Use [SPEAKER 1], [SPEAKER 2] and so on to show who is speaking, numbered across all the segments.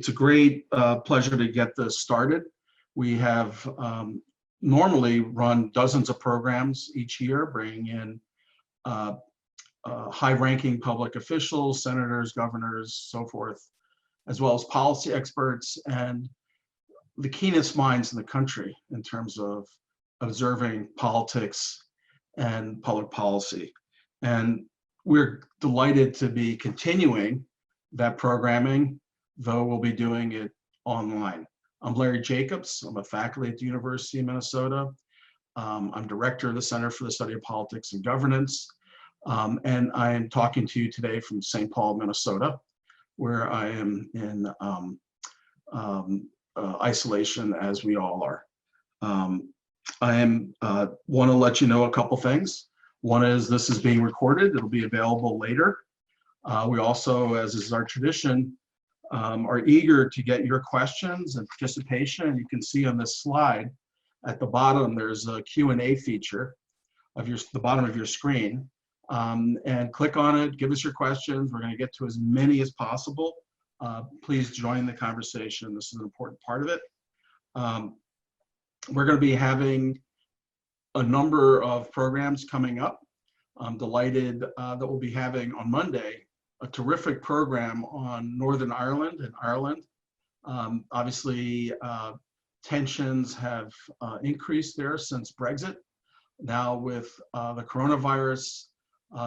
[SPEAKER 1] It's a great pleasure to get this started. We have normally run dozens of programs each year, bringing in high-ranking public officials, senators, governors, so forth, as well as policy experts and the keenest minds in the country in terms of observing politics and public policy. And we're delighted to be continuing that programming, though we'll be doing it online. I'm Larry Jacobs. I'm a faculty at the University of Minnesota. I'm director of the Center for the Study of Politics and Governance. And I am talking to you today from St. Paul, Minnesota, where I am in isolation, as we all are. I want to let you know a couple things. One is this is being recorded. It'll be available later. We also, as is our tradition, are eager to get your questions and participation. And you can see on this slide at the bottom, there's a Q&A feature of the bottom of your screen. And click on it, give us your questions. We're going to get to as many as possible. Please join the conversation. This is an important part of it. We're going to be having a number of programs coming up. I'm delighted that we'll be having on Monday a terrific program on Northern Ireland and Ireland. Obviously, tensions have increased there since Brexit. Now with the coronavirus,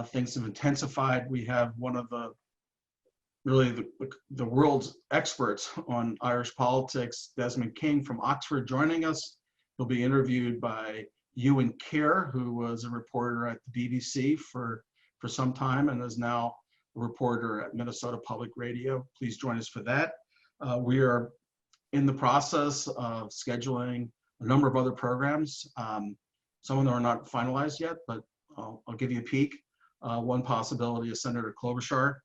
[SPEAKER 1] things have intensified. We have one of the world's experts on Irish politics, Desmond King from Oxford, joining us. He'll be interviewed by Ewan Kerr, who was a reporter at the BBC for some time and is now a reporter at Minnesota Public Radio. Please join us for that. We are in the process of scheduling a number of other programs. Some of them are not finalized yet, but I'll give you a peek. One possibility is Senator Klobuchar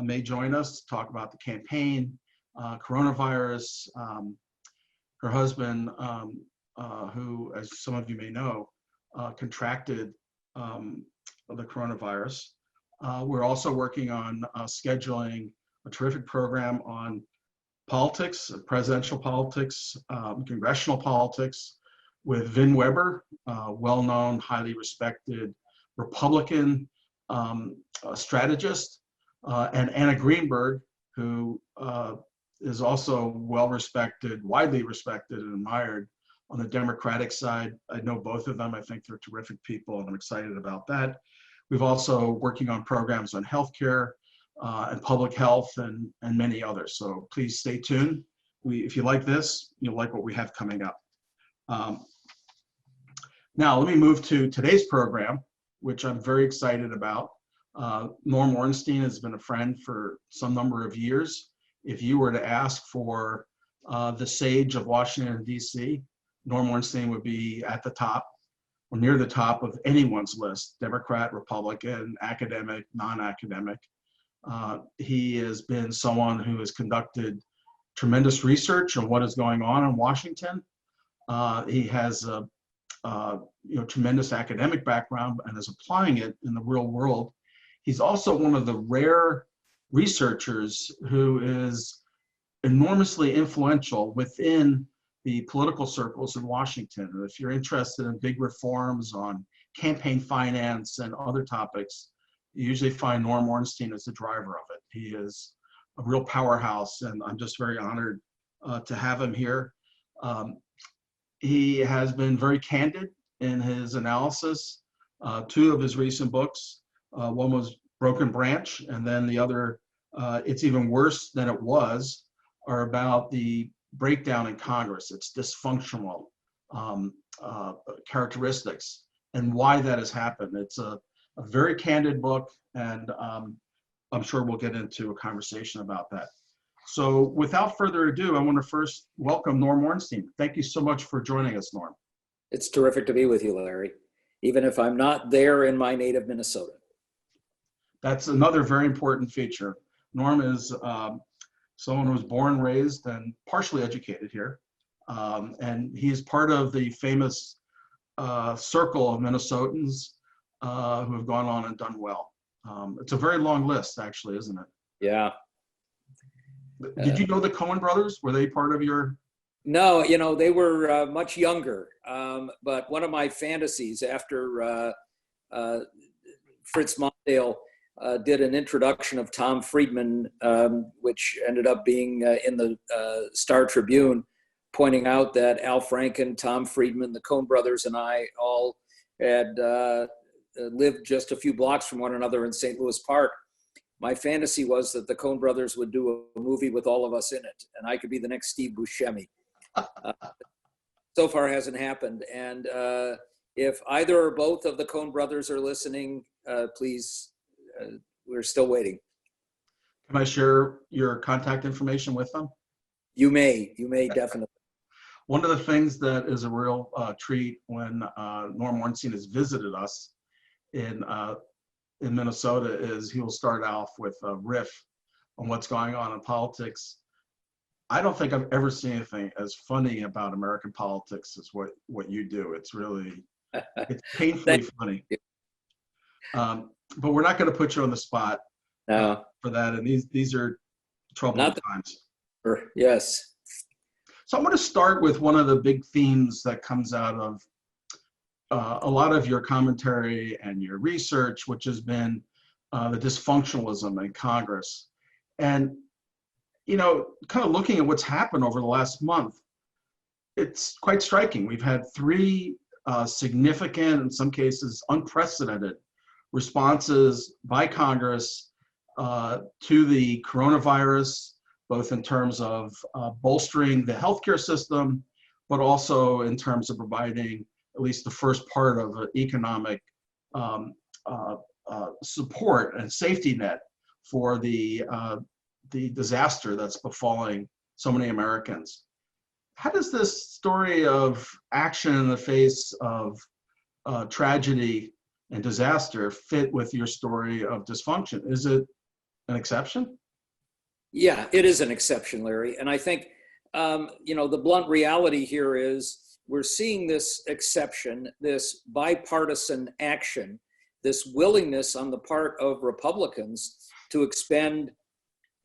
[SPEAKER 1] may join us to talk about the campaign, coronavirus. Her husband, who, as some of you may know, contracted the coronavirus. We're also working on scheduling a terrific program on politics, presidential politics, congressional politics, with Vin Weber, well-known, highly respected Republican strategist, and Anna Greenberg, who is also well-respected, widely respected and admired on the Democratic side. I know both of them. I think they're terrific people, and I'm excited about that. We've also working on programs on healthcare and public health and many others. So please stay tuned. If you like this, you'll like what we have coming up. Now, let me move to today's program, which I'm very excited about. Norm Ornstein has been a friend for some number of years. If you were to ask for the sage of Washington, D.C., Norm Ornstein would be at the top or near the top of anyone's list, Democrat, Republican, academic, non-academic. He has been someone who has conducted tremendous research on what is going on in Washington. He has a tremendous academic background and is applying it in the real world. He's also one of the rare researchers who is enormously influential within the political circles in Washington. And if you're interested in big reforms on campaign finance and other topics, you usually find Norm Ornstein as the driver of it. He is a real powerhouse, and I'm just very honored to have him here. He has been very candid in his analysis. Two of his recent books, one was Broken Branch, and then the other, It's Even Worse Than It Was, are about the breakdown in Congress, its dysfunctional characteristics, and why that has happened. It's a very candid book, and I'm sure we'll get into a conversation about that. So without further ado, I want to first welcome Norm Ornstein. Thank you so much for joining us, Norm.
[SPEAKER 2] It's terrific to be with you, Larry, even if I'm not there in my native Minnesota.
[SPEAKER 1] That's another very important feature. Norm is someone who was born, raised, and partially educated here. And he is part of the famous circle of Minnesotans who have gone on and done well. It's a very long list, actually, isn't it?
[SPEAKER 2] Yeah.
[SPEAKER 1] Did you know the Coen brothers? Were they part of your?
[SPEAKER 2] No, you know, they were much younger. But one of my fantasies after Fritz Mondale did an introduction of Tom Friedman, which ended up being in the Star Tribune, pointing out that Al Franken, Tom Friedman, the Coen brothers, and I all had lived just a few blocks from one another in St. Louis Park. My fantasy was that the Coen brothers would do a movie with all of us in it, and I could be the next Steve Buscemi. So far hasn't happened. And if either or both of the Coen brothers are listening, please, we're still waiting.
[SPEAKER 1] Can I share your contact information with them?
[SPEAKER 2] You may definitely.
[SPEAKER 1] One of the things that is a real treat when Norm Ornstein has visited us in Minnesota is he will start off with a riff on what's going on in politics. I don't think I've ever seen anything as funny about American politics as what you do. It's really, it's painfully funny. But we're not going to put you on the spot for that. And these are troubling times.
[SPEAKER 2] Yes.
[SPEAKER 1] So I'm going to start with one of the big themes that comes out of a lot of your commentary and your research, which has been the dysfunctionalism in Congress. And, you know, kind of looking at what's happened over the last month, it's quite striking. We've had three significant, in some cases unprecedented, responses by Congress to the coronavirus, both in terms of bolstering the healthcare system, but also in terms of providing at least the first part of an economic support and safety net for the disaster that's befalling so many Americans. How does this story of action in the face of tragedy and disaster fit with your story of dysfunction? Is it an exception?
[SPEAKER 2] Yeah, it is an exception, Larry. And I think, you know, the blunt reality here is we're seeing this exception, this bipartisan action, this willingness on the part of Republicans to expend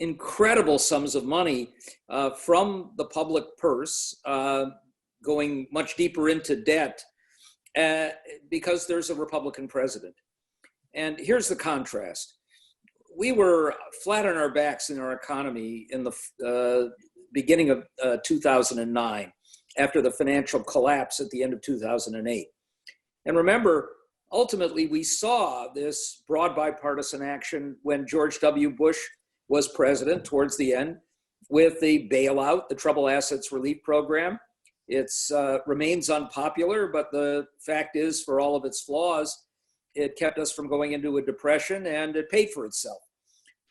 [SPEAKER 2] incredible sums of money from the public purse, going much deeper into debt, because there's a Republican president. And here's the contrast. We were flat on our backs in our economy in the beginning of 2009, after the financial collapse at the end of 2008. And remember, ultimately, we saw this broad bipartisan action when George W. Bush was president towards the end with the bailout, the Troubled Assets Relief Program. It remains unpopular, but the fact is, for all of its flaws, it kept us from going into a depression and it paid for itself.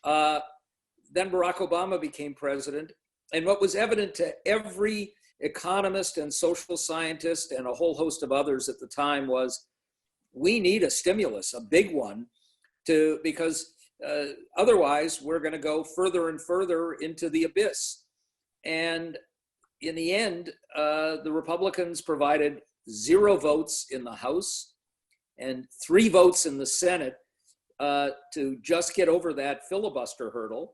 [SPEAKER 2] Then Barack Obama became president. And what was evident to every economist and social scientist and a whole host of others at the time was we need a stimulus, a big one, because otherwise we're going to go further and further into the abyss. And in the end, the Republicans provided 0 votes in the House and 3 votes in the Senate to just get over that filibuster hurdle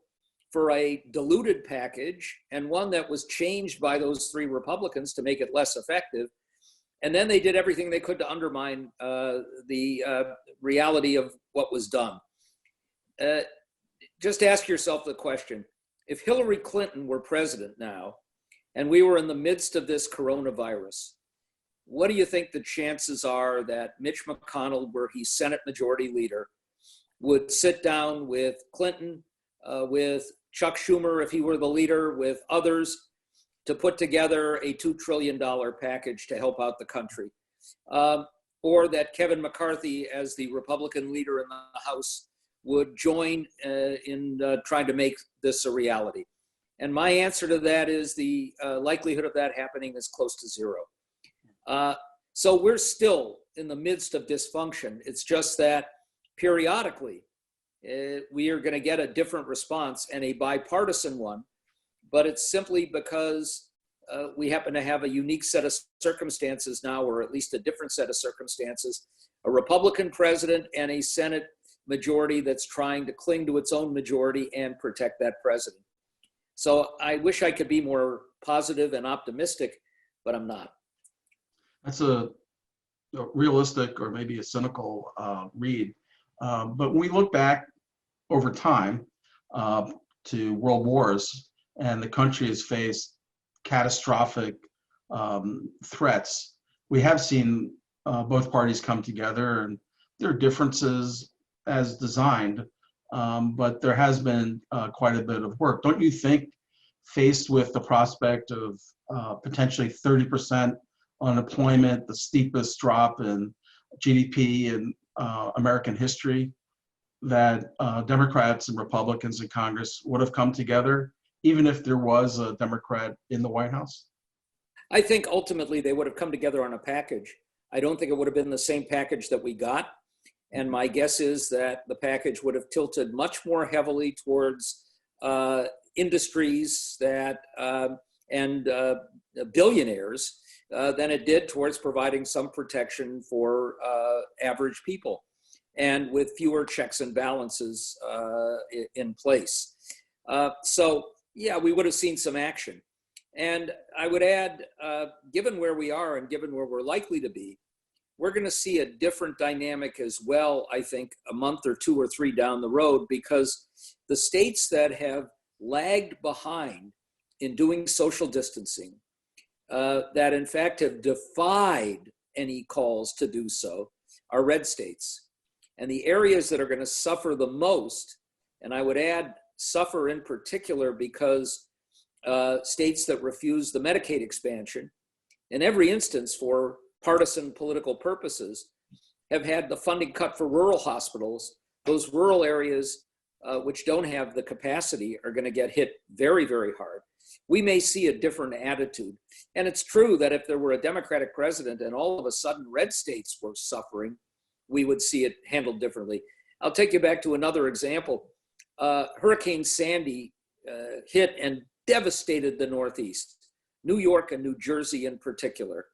[SPEAKER 2] for a diluted package, and one that was changed by those 3 Republicans to make it less effective. And then they did everything they could to undermine the reality of what was done. Just ask yourself the question, if Hillary Clinton were president now, and we were in the midst of this coronavirus, what do you think the chances are that Mitch McConnell, were he Senate Majority Leader, would sit down with Clinton, with Chuck Schumer, if he were the leader, with others, to put together a $2 trillion package to help out the country? Or that Kevin McCarthy, as the Republican leader in the House, would join in trying to make this a reality? And my answer to that is the likelihood of that happening is close to 0. So we're still in the midst of dysfunction. It's just that periodically we are going to get a different response, and a bipartisan one, but it's simply because we happen to have a unique set of circumstances now, or at least a different set of circumstances, a Republican president and a Senate majority that's trying to cling to its own majority and protect that president. So I wish I could be more positive and optimistic, but I'm not.
[SPEAKER 1] That's a realistic or maybe a cynical read. But when we look back over time to world wars, and the country has faced catastrophic threats, we have seen both parties come together, and there are differences as designed, but there has been quite a bit of work. Don't you think, faced with the prospect of potentially 30% unemployment, the steepest drop in GDP in American history, that Democrats and Republicans in Congress would have come together, even if there was a Democrat in the White House?
[SPEAKER 2] I think ultimately they would have come together on a package. I don't think it would have been the same package that we got. And my guess is that the package would have tilted much more heavily towards industries that and billionaires than it did towards providing some protection for average people, and with fewer checks and balances in place. So yeah, we would have seen some action. And I would add, given where we are and given where we're likely to be, we're going to see a different dynamic as well, I think, a month or two or three down the road, because the states that have lagged behind in doing social distancing, that in fact have defied any calls to do so, are red states. And the areas that are going to suffer the most, and I would add suffer in particular because states that refuse the Medicaid expansion, in every instance for partisan political purposes, have had the funding cut for rural hospitals. Those rural areas which don't have the capacity are going to get hit very, very hard. We may see a different attitude. And it's true that if there were a Democratic president and all of a sudden red states were suffering, we would see it handled differently. I'll take you back to another example. Hurricane Sandy hit and devastated the Northeast, New York and New Jersey in particular.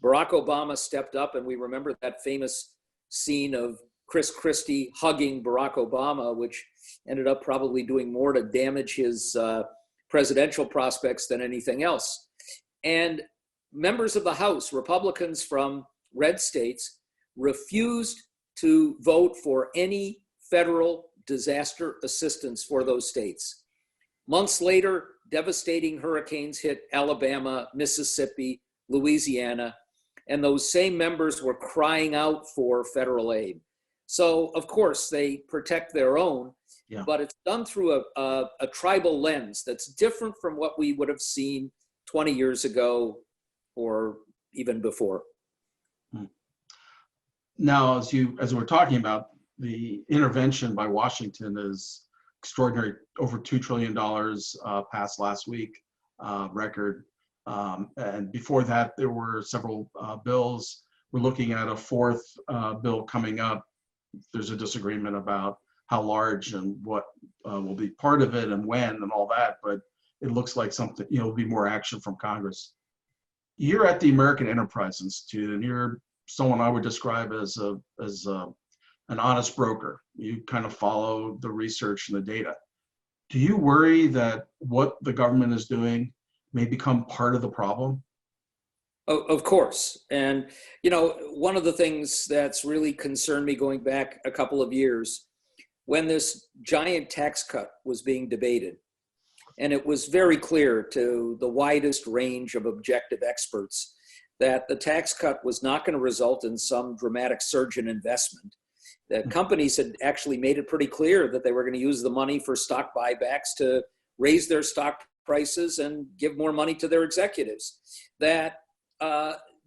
[SPEAKER 2] Barack Obama stepped up, and we remember that famous scene of Chris Christie hugging Barack Obama, which ended up probably doing more to damage his presidential prospects than anything else. And members of the House, Republicans from red states, refused to vote for any federal disaster assistance for those states. Months later, devastating hurricanes hit Alabama, Mississippi, Louisiana, and those same members were crying out for federal aid. So, of course, they protect their own, but it's done through a tribal lens that's different from what we would have seen 20 years ago or even before.
[SPEAKER 1] Now, as we're talking about, the intervention by Washington is extraordinary. Over $2 trillion passed last week, record. And before that, there were several bills. We're looking at a fourth bill coming up. There's a disagreement about how large and what will be part of it and when and all that, but it looks like something, will be more action from Congress. You're at the American Enterprise Institute, and you're someone I would describe as an honest broker. You kind of follow the research and the data. Do you worry that what the government is doing may become part of the problem?
[SPEAKER 2] Of course. And, one of the things that's really concerned me going back a couple of years, when this giant tax cut was being debated, and it was very clear to the widest range of objective experts that the tax cut was not going to result in some dramatic surge in investment. That companies had actually made it pretty clear that they were going to use the money for stock buybacks to raise their stock prices and give more money to their executives. That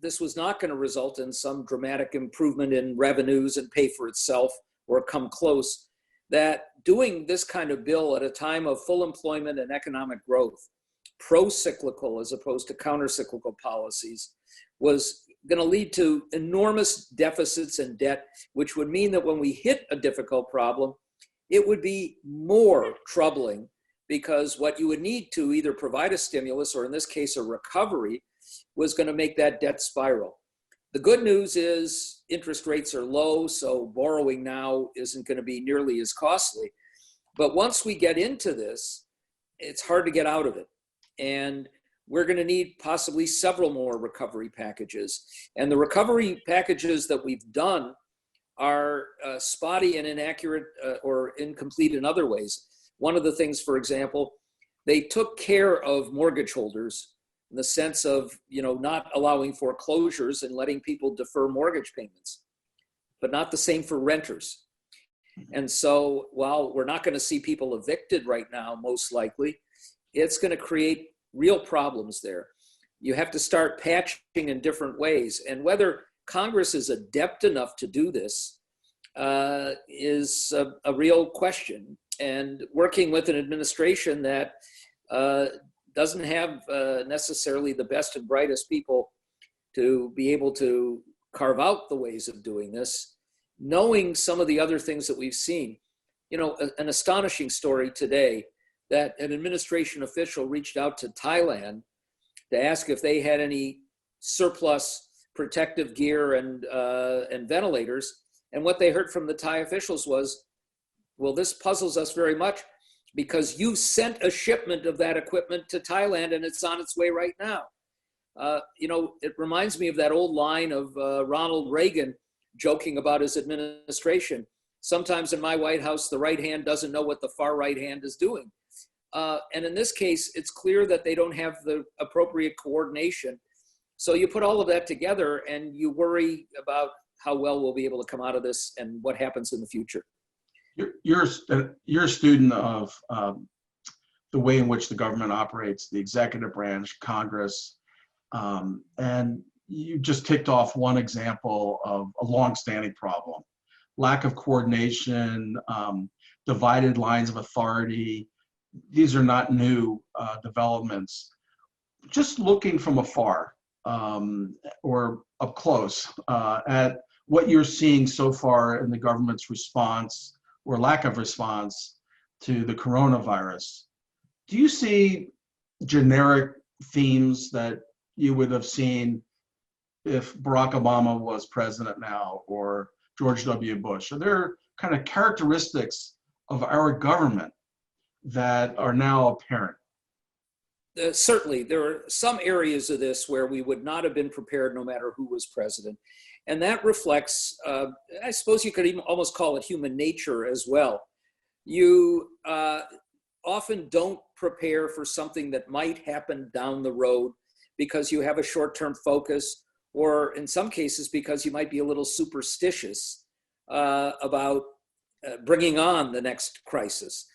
[SPEAKER 2] this was not going to result in some dramatic improvement in revenues and pay for itself or come close. That doing this kind of bill at a time of full employment and economic growth, pro-cyclical as opposed to counter-cyclical policies, was going to lead to enormous deficits and debt, which would mean that when we hit a difficult problem, it would be more troubling, because what you would need to either provide a stimulus or in this case a recovery was going to make that debt spiral. The good news is interest rates are low, so borrowing now isn't going to be nearly as costly. But once we get into this, it's hard to get out of it. And we're going to need possibly several more recovery packages. And the recovery packages that we've done are spotty and inaccurate or incomplete in other ways. One of the things, for example, they took care of mortgage holders in the sense of, not allowing foreclosures and letting people defer mortgage payments, but not the same for renters. And so while we're not going to see people evicted right now, most likely, it's going to create real problems there. You have to start patching in different ways. And whether Congress is adept enough to do this is a real question. And working with an administration that doesn't have necessarily the best and brightest people to be able to carve out the ways of doing this, knowing some of the other things that we've seen. An astonishing story today that an administration official reached out to Thailand to ask if they had any surplus protective gear and ventilators. And what they heard from the Thai officials was, well, this puzzles us very much because you sent a shipment of that equipment to Thailand and it's on its way right now. It reminds me of that old line of Ronald Reagan joking about his administration. Sometimes in my White House, the right hand doesn't know what the far right hand is doing. And in this case, it's clear that they don't have the appropriate coordination. So you put all of that together and you worry about how well we'll be able to come out of this and what happens in the future.
[SPEAKER 1] You're a student of the way in which the government operates, the executive branch, Congress, and you just ticked off one example of a longstanding problem: lack of coordination, divided lines of authority. These are not new developments. Just looking from afar or up close at what you're seeing so far in the government's response or lack of response to the coronavirus, do you see generic themes that you would have seen if Barack Obama was president now or George W. Bush? Are there kind of characteristics of our government that are now apparent?
[SPEAKER 2] Certainly, there are some areas of this where we would not have been prepared no matter who was president. And that reflects, I suppose you could even almost call it human nature as well. You often don't prepare for something that might happen down the road because you have a short-term focus, or in some cases because you might be a little superstitious about bringing on the next crisis.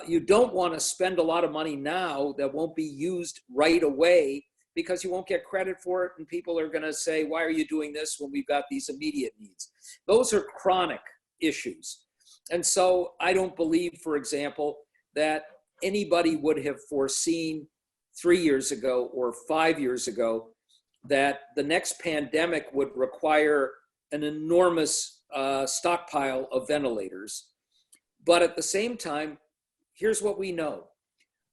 [SPEAKER 2] You don't want to spend a lot of money now that won't be used right away because you won't get credit for it, and people are going to say, why are you doing this when we've got these immediate needs? Those are chronic issues. And so I don't believe, for example, that anybody would have foreseen 3 years ago or 5 years ago that the next pandemic would require an enormous stockpile of ventilators. But at the same time, here's what we know.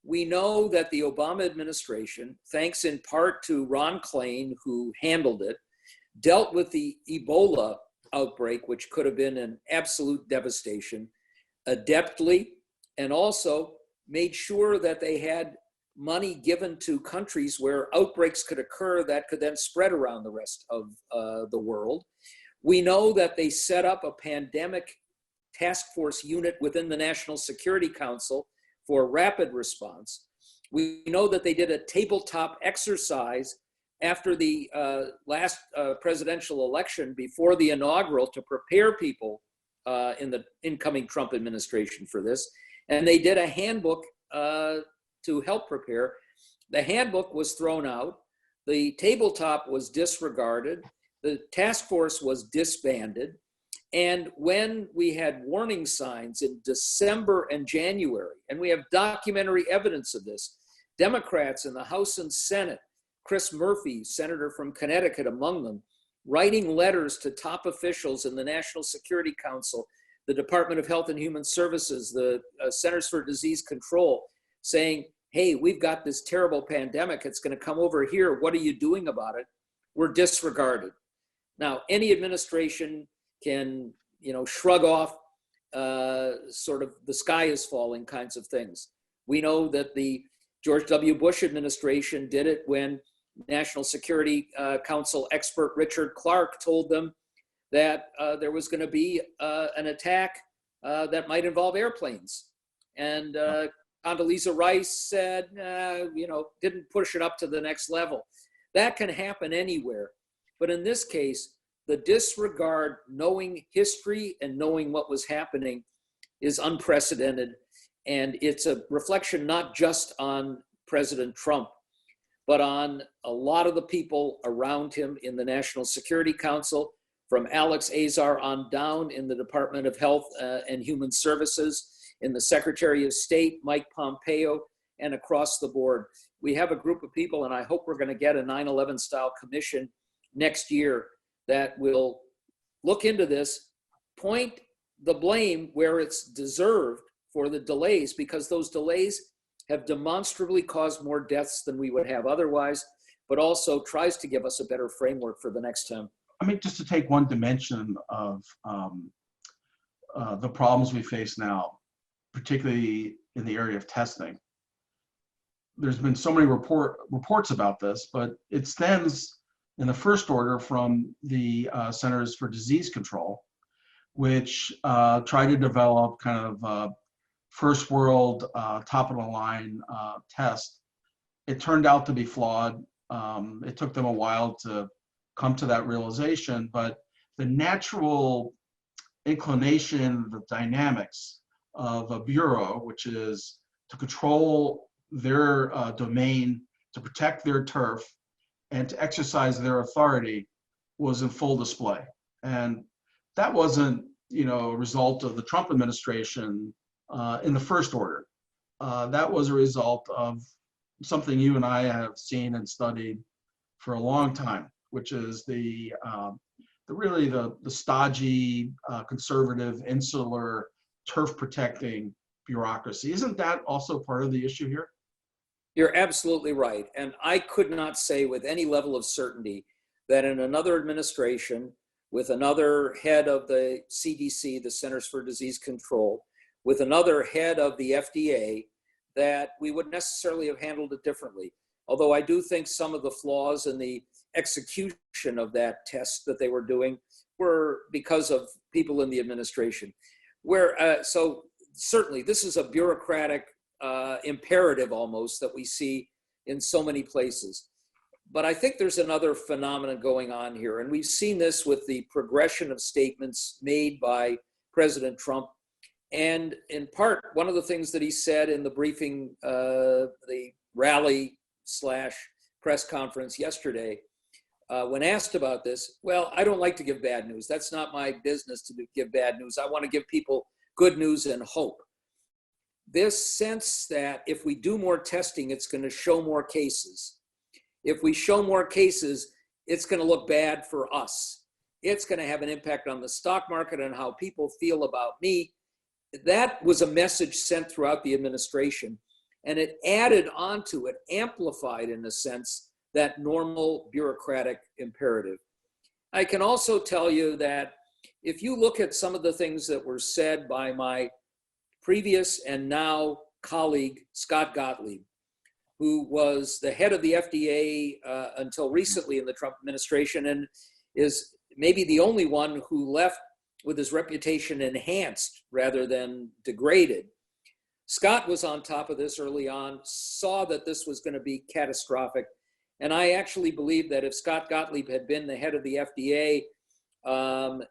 [SPEAKER 2] We know that the Obama administration, thanks in part to Ron Klain, who handled it, dealt with the Ebola outbreak, which could have been an absolute devastation, adeptly, and also made sure that they had money given to countries where outbreaks could occur that could then spread around the rest of the world. We know that they set up a pandemic task force unit within the National Security Council for rapid response. We know that they did a tabletop exercise after the last presidential election before the inaugural to prepare people in the incoming Trump administration for this. And they did a handbook to help prepare. The handbook was thrown out. The tabletop was disregarded. The task force was disbanded. And when we had warning signs in December and January, and we have documentary evidence of this, Democrats in the House and Senate, Chris Murphy, senator from Connecticut among them, writing letters to top officials in the National Security Council, the Department of Health and Human Services, the Centers for Disease Control, saying, hey, we've got this terrible pandemic. It's going to come over here. What are you doing about it? We're disregarded. Now, any administration can, shrug off sort of the sky is falling kinds of things. We know that the George W. Bush administration did it when National Security Council expert Richard Clarke told them that there was going to be an attack that might involve airplanes. And Condoleezza Rice said, didn't push it up to the next level. That can happen anywhere. But in this case, the disregard, knowing history and knowing what was happening, is unprecedented. And it's a reflection not just on President Trump, but on a lot of the people around him in the National Security Council, from Alex Azar on down in the Department of Health and Human Services, in the Secretary of State, Mike Pompeo, and across the board. We have a group of people, and I hope we're going to get a 9/11 style commission next year that will look into this, point the blame where it's deserved for the delays, because those delays have demonstrably caused more deaths than we would have otherwise, but also tries to give us a better framework for the next time.
[SPEAKER 1] I mean, just to take one dimension of the problems we face now, particularly in the area of testing. There's been so many reports about this, but it stems in the first order from the Centers for Disease Control, which tried to develop kind of first world, top of the line test. It turned out to be flawed. It took them a while to come to that realization, but the natural inclination, the dynamics of a bureau, which is to control their domain, to protect their turf, and to exercise their authority, was in full display. And that wasn't, a result of the Trump administration in the first order. That was a result of something you and I have seen and studied for a long time, which is the stodgy, conservative, insular, turf protecting bureaucracy. Isn't that also part of the issue here?
[SPEAKER 2] You're absolutely right. And I could not say with any level of certainty that in another administration, with another head of the CDC, the Centers for Disease Control, with another head of the FDA, that we would necessarily have handled it differently. Although I do think some of the flaws in the execution of that test that they were doing were because of people in the administration. So certainly this is a bureaucratic imperative almost that we see in so many places. But I think there's another phenomenon going on here, and we've seen this with the progression of statements made by President Trump. And in part, one of the things that he said in the briefing, the rally / press conference yesterday, when asked about this, well, I don't like to give bad news. That's not my business to give bad news. I want to give people good news and hope. This sense that if we do more testing, it's going to show more cases. If we show more cases, it's going to look bad for us. It's going to have an impact on the stock market and how people feel about me. That was a message sent throughout the administration, and it added onto it, amplified in a sense, that normal bureaucratic imperative. I can also tell you that if you look at some of the things that were said by my previous and now colleague, Scott Gottlieb, who was the head of the FDA until recently in the Trump administration, and is maybe the only one who left with his reputation enhanced rather than degraded. Scott was on top of this early on, saw that this was going to be catastrophic. And I actually believe that if Scott Gottlieb had been the head of the FDA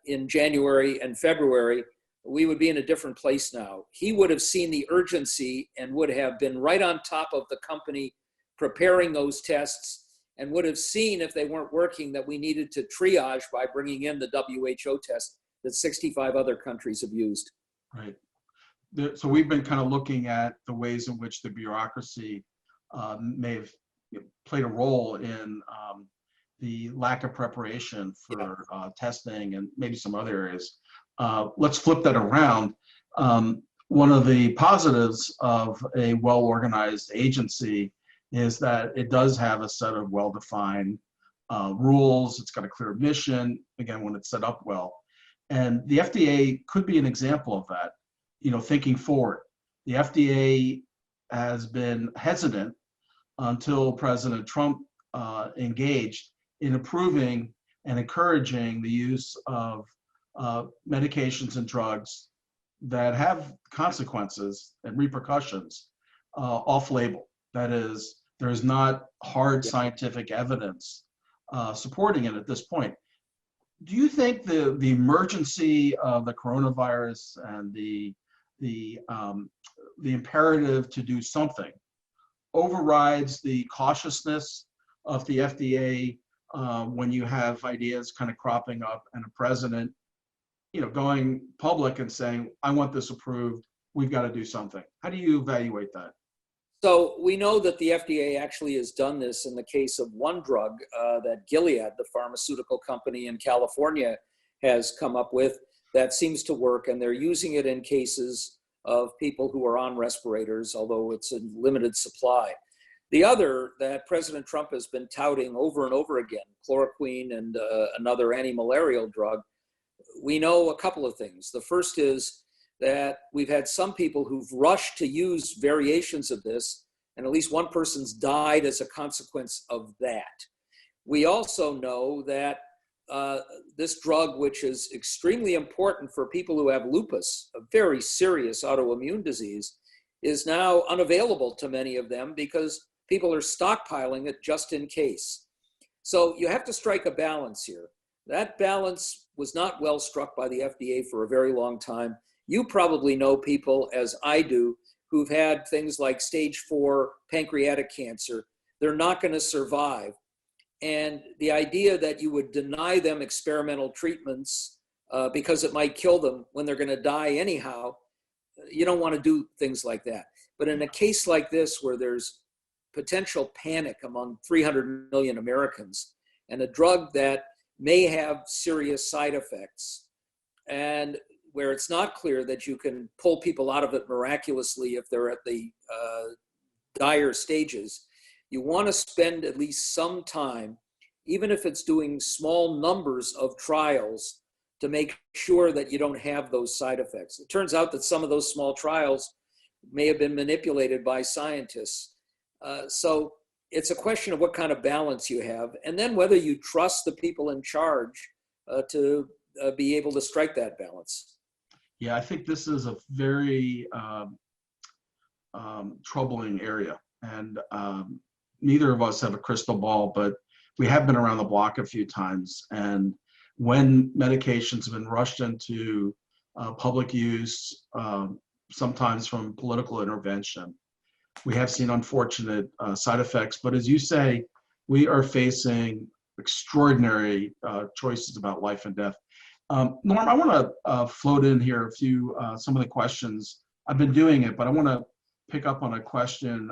[SPEAKER 2] in January and February, we would be in a different place now. He would have seen the urgency and would have been right on top of the company preparing those tests, and would have seen if they weren't working that we needed to triage by bringing in the WHO test that 65 other countries have used.
[SPEAKER 1] Right. So we've been kind of looking at the ways in which the bureaucracy may have played a role in the lack of preparation for testing and maybe some other areas. Let's flip that around. One of the positives of a well-organized agency is that it does have a set of well-defined rules. It's got a clear mission, again, when it's set up well. And the FDA could be an example of that, thinking forward. The FDA has been hesitant until President Trump engaged in approving and encouraging the use of medications and drugs that have consequences and repercussions off-label. That is, there's not hard scientific evidence supporting it at this point. Do you think the emergency of the coronavirus and the imperative to do something overrides the cautiousness of the FDA when you have ideas kind of cropping up and a president, going public and saying, I want this approved, we've got to do something? How do you evaluate that?
[SPEAKER 2] So we know that the FDA actually has done this in the case of one drug that Gilead, the pharmaceutical company in California, has come up with that seems to work, and they're using it in cases of people who are on respirators, although it's in limited supply. The other that President Trump has been touting over and over again, chloroquine and another anti-malarial drug, we know a couple of things. The first is that we've had some people who've rushed to use variations of this, and at least one person's died as a consequence of that. We also know that this drug, which is extremely important for people who have lupus, a very serious autoimmune disease, is now unavailable to many of them because people are stockpiling it just in case. So you have to strike a balance here. That balance was not well struck by the FDA for a very long time. You probably know people, as I do, who've had things like stage 4 pancreatic cancer. They're not going to survive. And the idea that you would deny them experimental treatments because it might kill them when they're going to die anyhow, you don't want to do things like that. But in a case like this, where there's potential panic among 300 million Americans, and a drug that may have serious side effects, and where it's not clear that you can pull people out of it miraculously if they're at the dire stages, you want to spend at least some time, even if it's doing small numbers of trials, to make sure that you don't have those side effects. It turns out that some of those small trials may have been manipulated by scientists. So it's a question of what kind of balance you have, and then whether you trust the people in charge to be able to strike that balance.
[SPEAKER 1] Yeah, I think this is a very troubling area, and neither of us have a crystal ball, but we have been around the block a few times. And when medications have been rushed into public use, sometimes from political intervention, we have seen unfortunate side effects. But as you say, we are facing extraordinary choices about life and death. Norm, I want to float in here a few, some of the questions. I've been doing it, but I want to pick up on a question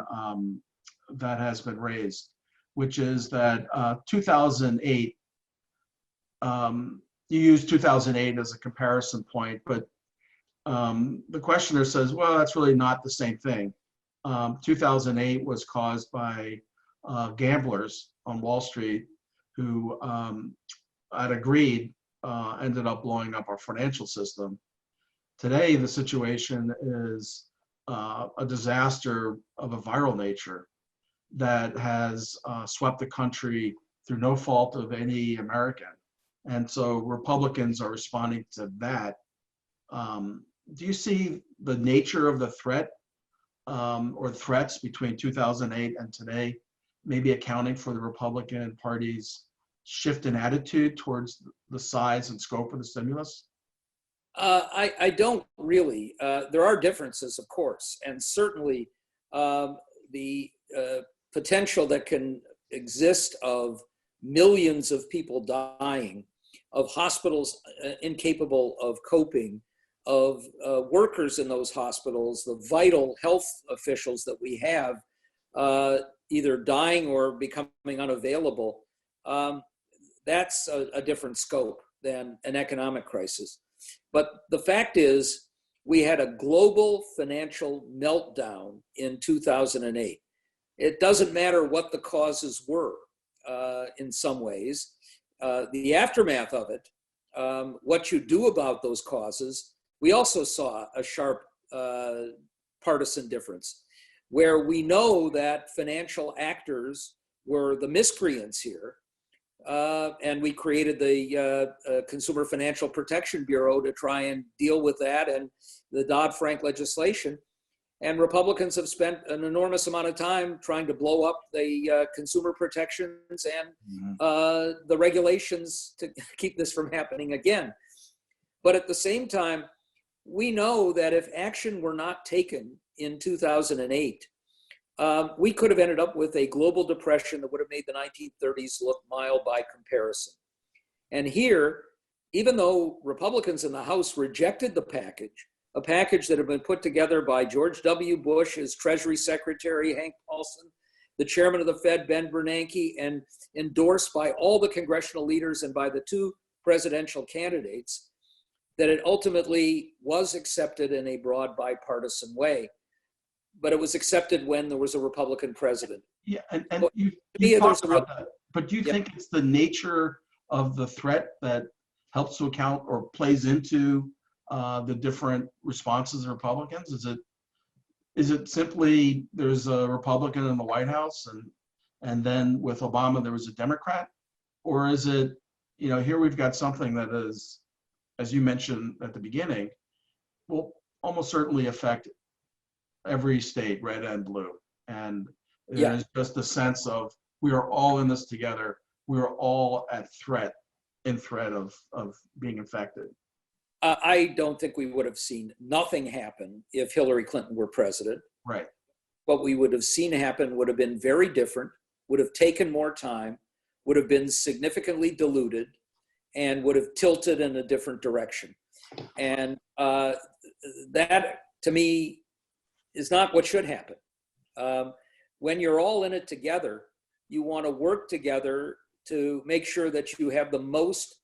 [SPEAKER 1] that has been raised, which is that 2008, you use 2008 as a comparison point, but the questioner says, well, that's really not the same thing. 2008 was caused by gamblers on Wall Street who had agreed, ended up blowing up our financial system. Today, the situation is a disaster of a viral nature that has swept the country through no fault of any American. And so Republicans are responding to that. Do you see the nature of the threat or threats between 2008 and today maybe accounting for the Republican Party's shift in attitude towards the size and scope of the stimulus?
[SPEAKER 2] I don't really. There are differences, of course, and certainly the potential that can exist of millions of people dying, of hospitals incapable of coping, of workers in those hospitals, the vital health officials that we have either dying or becoming unavailable, that's a different scope than an economic crisis. But the fact is, we had a global financial meltdown in 2008. It doesn't matter what the causes were in some ways. The aftermath of it, what you do about those causes, we also saw a sharp partisan difference. where we know that financial actors were the miscreants here. And we created the Consumer Financial Protection Bureau to try and deal with that and the Dodd-Frank legislation. And Republicans have spent an enormous amount of time trying to blow up the consumer protections and the regulations to keep this from happening again. But at the same time, we know that if action were not taken in 2008, we could have ended up with a global depression that would have made the 1930s look mild by comparison. And here, even though Republicans in the House rejected the package, a package that had been put together by George W. Bush, his Treasury Secretary, Hank Paulson, the chairman of the Fed, Ben Bernanke, and endorsed by all the congressional leaders and by the two presidential candidates, that it ultimately was accepted in a broad bipartisan way. But it was accepted when there was a Republican president.
[SPEAKER 1] Yeah, and
[SPEAKER 2] Well,
[SPEAKER 1] you
[SPEAKER 2] me,
[SPEAKER 1] talked
[SPEAKER 2] there's a
[SPEAKER 1] about that, but do you think it's the nature of the threat that helps to account or plays into the different responses of Republicans? Is it simply there's a Republican in the White House and then with Obama there was a Democrat? Or is it, here we've got something that is, as you mentioned at the beginning, will almost certainly affect every state, red and blue. And there's just a sense of we are all in this together. We are all in threat of being infected.
[SPEAKER 2] I don't think we would have seen nothing happen if Hillary Clinton were president.
[SPEAKER 1] Right.
[SPEAKER 2] What we would have seen happen would have been very different, would have taken more time, would have been significantly diluted, and would have tilted in a different direction. And that, to me, is not what should happen. When you're all in it together, you want to work together to make sure that you have the most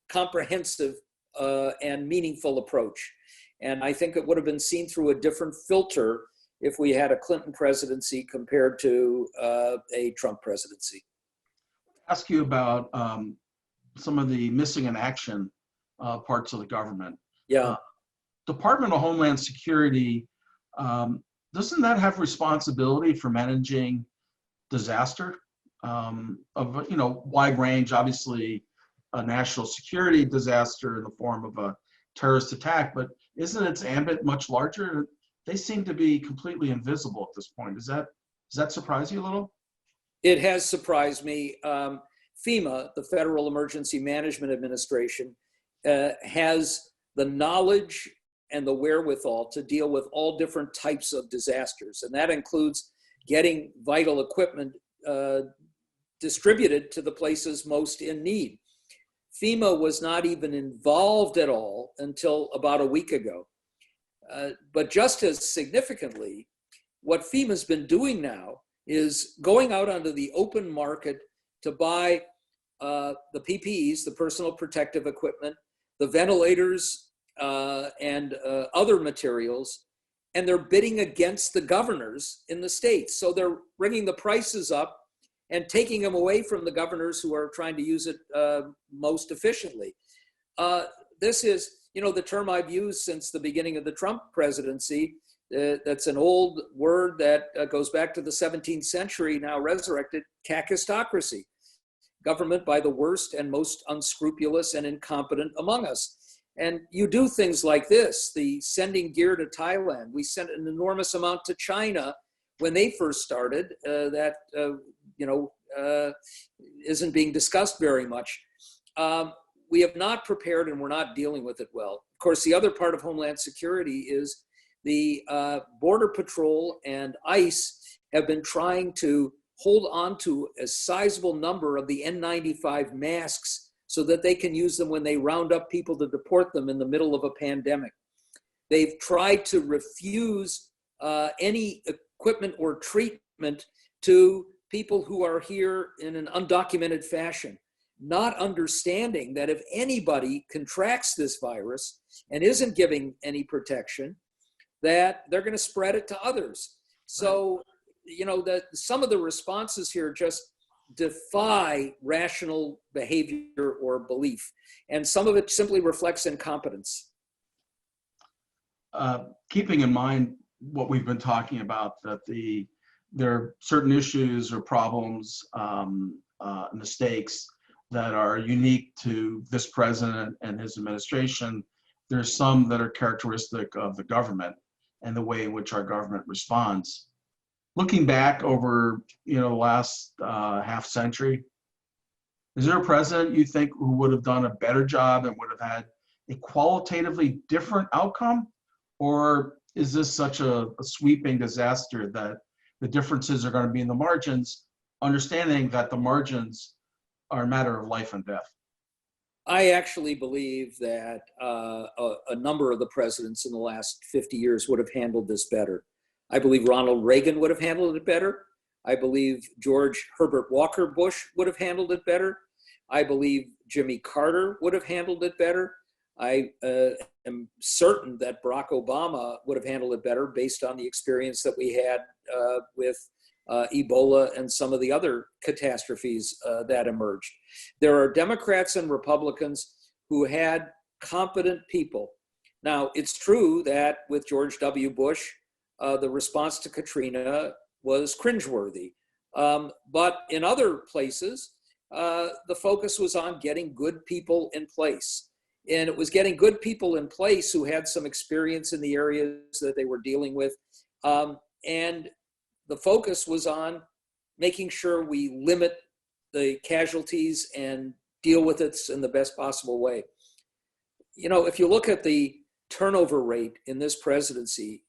[SPEAKER 2] comprehensive and meaningful approach. And I think it would have been seen through a different filter if we had a Clinton presidency compared to a Trump presidency.
[SPEAKER 1] Ask you about some of the missing in action parts of the government.
[SPEAKER 2] Yeah.
[SPEAKER 1] Department of Homeland Security, doesn't that have responsibility for managing disaster of wide range? Obviously, a national security disaster in the form of a terrorist attack, but isn't its ambit much larger? They seem to be completely invisible at this point. Does that surprise you a little?
[SPEAKER 2] It has surprised me. FEMA, the Federal Emergency Management Administration, has the knowledge and the wherewithal to deal with all different types of disasters. And that includes getting vital equipment distributed to the places most in need. FEMA was not even involved at all until about a week ago. But just as significantly, what FEMA's been doing now is going out onto the open market to buy the PPEs, the personal protective equipment, the ventilators, and other materials, and they're bidding against the governors in the states. So they're bringing the prices up and taking them away from the governors who are trying to use it most efficiently. This is, the term I've used since the beginning of the Trump presidency. That's an old word that goes back to the 17th century, now resurrected, kakistocracy. Government by the worst and most unscrupulous and incompetent among us. And you do things like this, the sending gear to Thailand. We sent an enormous amount to China when they first started that isn't being discussed very much. We have not prepared and we're not dealing with it well. Of course, the other part of Homeland Security is the Border Patrol and ICE have been trying to hold on to a sizable number of the N95 masks so that they can use them when they round up people to deport them in the middle of a pandemic. They've tried to refuse any equipment or treatment to people who are here in an undocumented fashion, not understanding that if anybody contracts this virus and isn't giving any protection, that they're going to spread it to others. So, that some of the responses here just defy rational behavior or belief. And some of it simply reflects incompetence.
[SPEAKER 1] Keeping in mind what we've been talking about, that there are certain issues or problems, mistakes that are unique to this president and his administration. There's some that are characteristic of the government and the way in which our government responds. Looking back over, the last half century, is there a president you think who would have done a better job and would have had a qualitatively different outcome? Or is this such a sweeping disaster that the differences are going to be in the margins, understanding that the margins are a matter of life and death?
[SPEAKER 2] I actually believe that a number of the presidents in the last 50 years would have handled this better. I believe Ronald Reagan would have handled it better. I believe George Herbert Walker Bush would have handled it better. I believe Jimmy Carter would have handled it better. I am certain that Barack Obama would have handled it better based on the experience that we had with Ebola and some of the other catastrophes that emerged. There are Democrats and Republicans who had competent people. Now, it's true that with George W. Bush, the response to Katrina was cringeworthy. But in other places, the focus was on getting good people in place. And it was getting good people in place who had some experience in the areas that they were dealing with. And the focus was on making sure we limit the casualties and deal with it in the best possible way. If you look at the turnover rate in this presidency,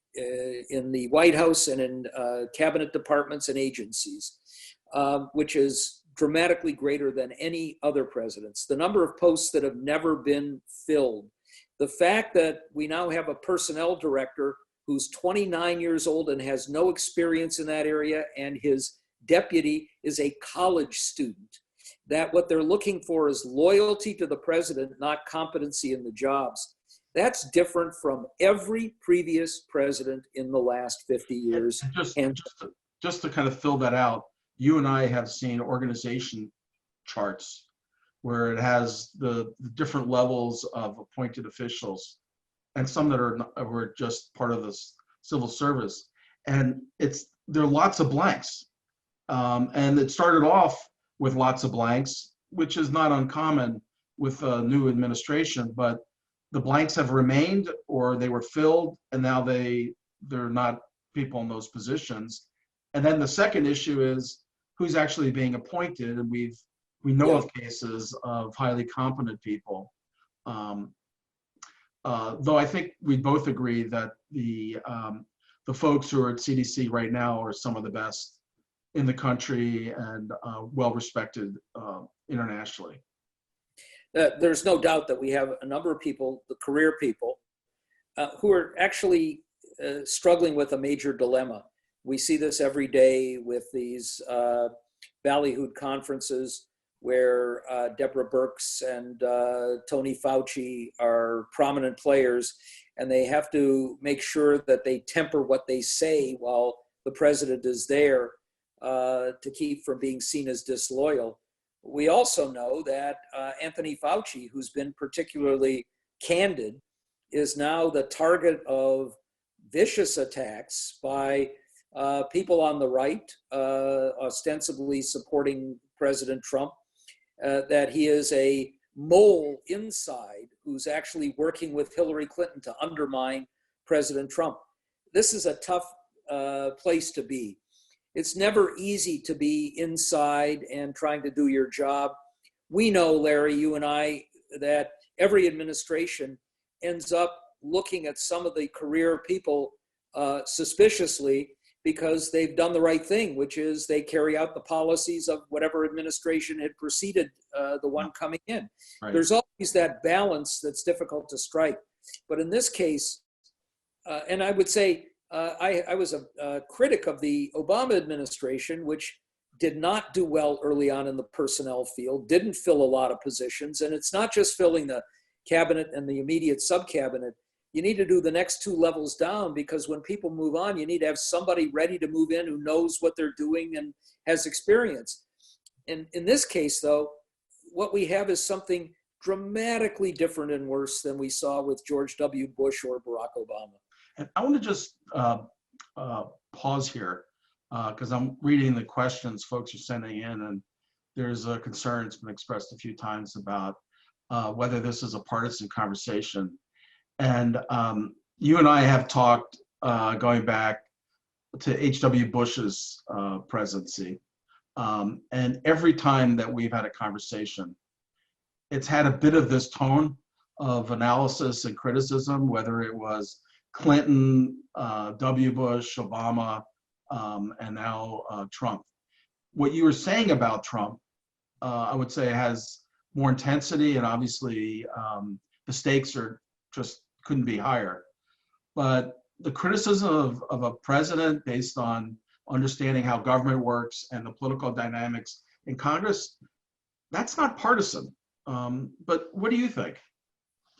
[SPEAKER 2] in the White House and in cabinet departments and agencies, which is dramatically greater than any other presidents, the number of posts that have never been filled, the fact that we now have a personnel director who's 29 years old and has no experience in that area, and his deputy is a college student, that what they're looking for is loyalty to the president, not competency in the jobs. That's different from every previous president in the last 50 years.
[SPEAKER 1] Just to kind of fill that out, you and I have seen organization charts where it has the different levels of appointed officials, and some that were just part of the civil service, and there are lots of blanks, and it started off with lots of blanks, which is not uncommon with a new administration, but the blanks have remained, or they were filled, and now they're not people in those positions. And then the second issue is who's actually being appointed, and we know of cases of highly competent people. Though I think we both agree that the folks who are at CDC right now are some of the best in the country and well respected internationally.
[SPEAKER 2] There's no doubt that we have a number of people, the career people, who are actually struggling with a major dilemma. We see this every day with these ballyhooed conferences where Deborah Birx and Tony Fauci are prominent players, and they have to make sure that they temper what they say while the president is there to keep from being seen as disloyal. We also know that Anthony Fauci, who's been particularly candid, is now the target of vicious attacks by people on the right, ostensibly supporting President Trump, that he is a mole inside who's actually working with Hillary Clinton to undermine President Trump. This is a tough place to be. It's never easy to be inside and trying to do your job. We know, Larry, you and I, that every administration ends up looking at some of the career people suspiciously because they've done the right thing, which is they carry out the policies of whatever administration had preceded the one coming in. Right. There's always that balance that's difficult to strike. But in this case, and I would say, I was a critic of the Obama administration, which did not do well early on in the personnel field, didn't fill a lot of positions. And it's not just filling the cabinet and the immediate sub-cabinet. You need to do the next two levels down, because when people move on, you need to have somebody ready to move in who knows what they're doing and has experience. And in this case, though, what we have is something dramatically different and worse than we saw with George W. Bush or Barack Obama.
[SPEAKER 1] And I want to just pause here because I'm reading the questions folks are sending in, and there's a concern that's been expressed a few times about whether this is a partisan conversation. And you and I have talked going back to H.W. Bush's presidency. And every time that we've had a conversation, it's had a bit of this tone of analysis and criticism, whether it was Clinton, W. Bush, Obama, and now Trump. What you were saying about Trump, I would say, has more intensity, and obviously the stakes are just couldn't be higher. But the criticism of a president based on understanding how government works and the political dynamics in Congress, that's not partisan. But what do you think?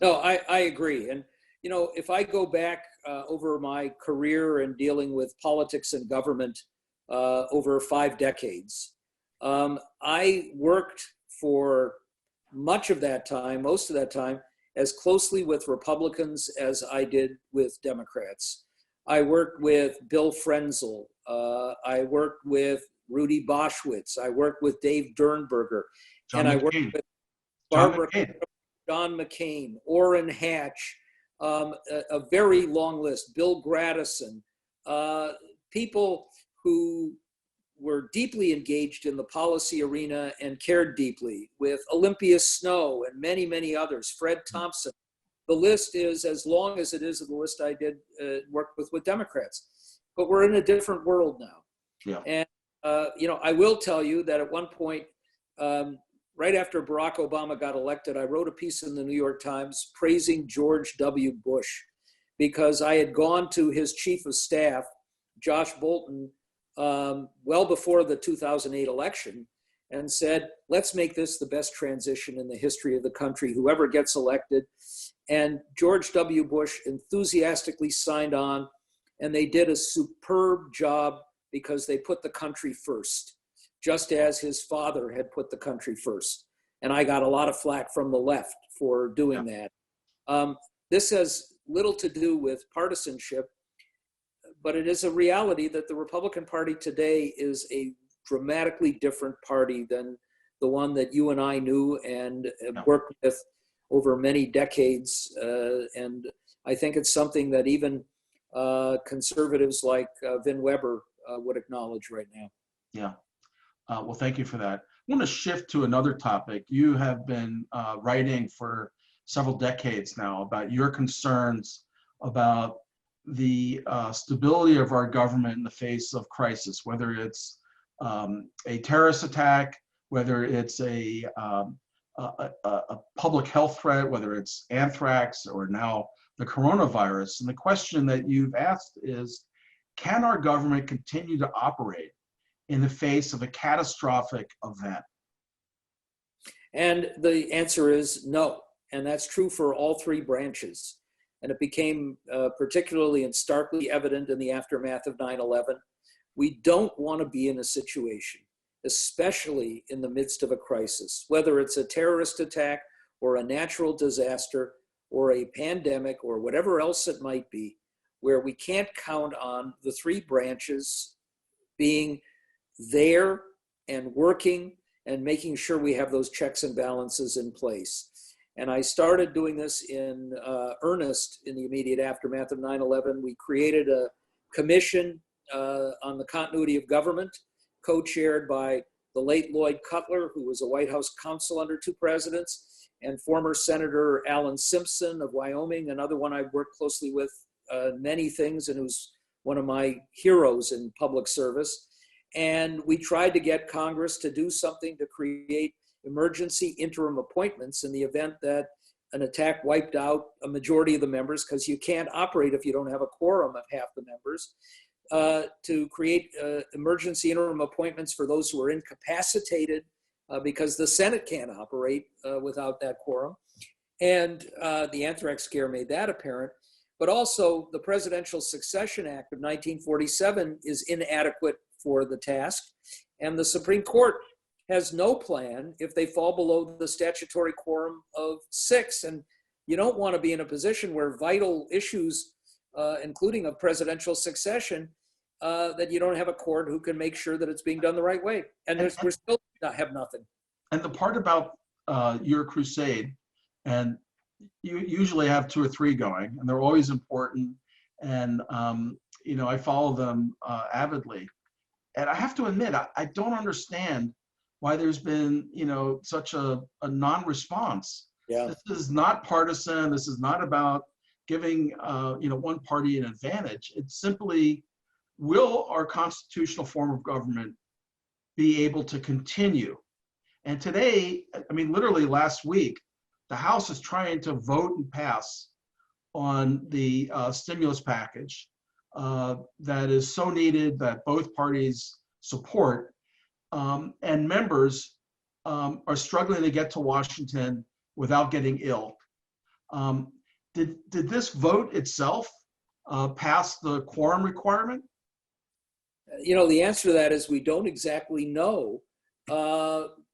[SPEAKER 2] No, I agree. And, you know, if I go back over my career in dealing with politics and government over 5 decades, I worked for much of that time, most of that time, as closely with Republicans as I did with Democrats. I worked with Bill Frenzel. I worked with Rudy Boschwitz. I worked with Dave Dernberger.
[SPEAKER 1] John
[SPEAKER 2] and
[SPEAKER 1] McCain.
[SPEAKER 2] I worked with John McCain, Orrin Hatch, a very long list, Bill Gradison, people who were deeply engaged in the policy arena and cared deeply, with Olympia Snow and many, many others, Fred Thompson. The list is as long as it is the list I did work with Democrats. But we're in a different world now.
[SPEAKER 1] Yeah.
[SPEAKER 2] And, you know, I will tell you that at one point, right after Barack Obama got elected, I wrote a piece in the New York Times praising George W. Bush, because I had gone to his chief of staff, Josh Bolton, well before the 2008 election, and said, let's make this the best transition in the history of the country, whoever gets elected. And George W. Bush enthusiastically signed on, and they did a superb job because they put the country first, just as his father had put the country first. And I got a lot of flack from the left for doing that. This has little to do with partisanship, but it is a reality that the Republican Party today is a dramatically different party than the one that you and I knew and worked with over many decades. And I think it's something that even conservatives like Vin Weber would acknowledge right now.
[SPEAKER 1] Yeah. Well, thank you for that. I want to shift to another topic. You have been writing for several decades now about your concerns about the stability of our government in the face of crisis, whether it's a terrorist attack, whether it's a public health threat, whether it's anthrax or now the coronavirus. And the question that you've asked is, can our government continue to operate in the face of a catastrophic event?
[SPEAKER 2] And the answer is no. And that's true for all 3 branches. And it became particularly and starkly evident in the aftermath of 9/11. We don't want to be in a situation, especially in the midst of a crisis, whether it's a terrorist attack or a natural disaster or a pandemic or whatever else it might be, where we can't count on the 3 branches being there and working and making sure we have those checks and balances in place. And I started doing this in earnest in the immediate aftermath of 9/11. We created a commission on the continuity of government, co-chaired by the late Lloyd Cutler, who was a White House counsel under 2 presidents, and former Senator Alan Simpson of Wyoming, another one I've worked closely with many things and who's one of my heroes in public service. And we tried to get Congress to do something to create emergency interim appointments in the event that an attack wiped out a majority of the members, because you can't operate if you don't have a quorum of half the members, to create emergency interim appointments for those who are incapacitated because the Senate can't operate without that quorum. And the anthrax scare made that apparent. But also the Presidential Succession Act of 1947 is inadequate for the task. And the Supreme Court has no plan if they fall below the statutory quorum of 6. And you don't want to be in a position where vital issues, including of presidential succession, that you don't have a court who can make sure that it's being done the right way. And we're still not have nothing.
[SPEAKER 1] And the part about your crusade, and you usually have 2 or 3 going, and they're always important. And I follow them avidly. And I have to admit, I don't understand why there's been such a non-response.
[SPEAKER 2] Yeah.
[SPEAKER 1] This is not partisan. This is not about giving one party an advantage. It's simply, will our constitutional form of government be able to continue? And today, I mean, literally last week, the House is trying to vote and pass on the stimulus package that is so needed, that both parties support, and members are struggling to get to Washington without getting ill. Did this vote itself pass the quorum requirement?
[SPEAKER 2] The answer to that is we don't exactly know,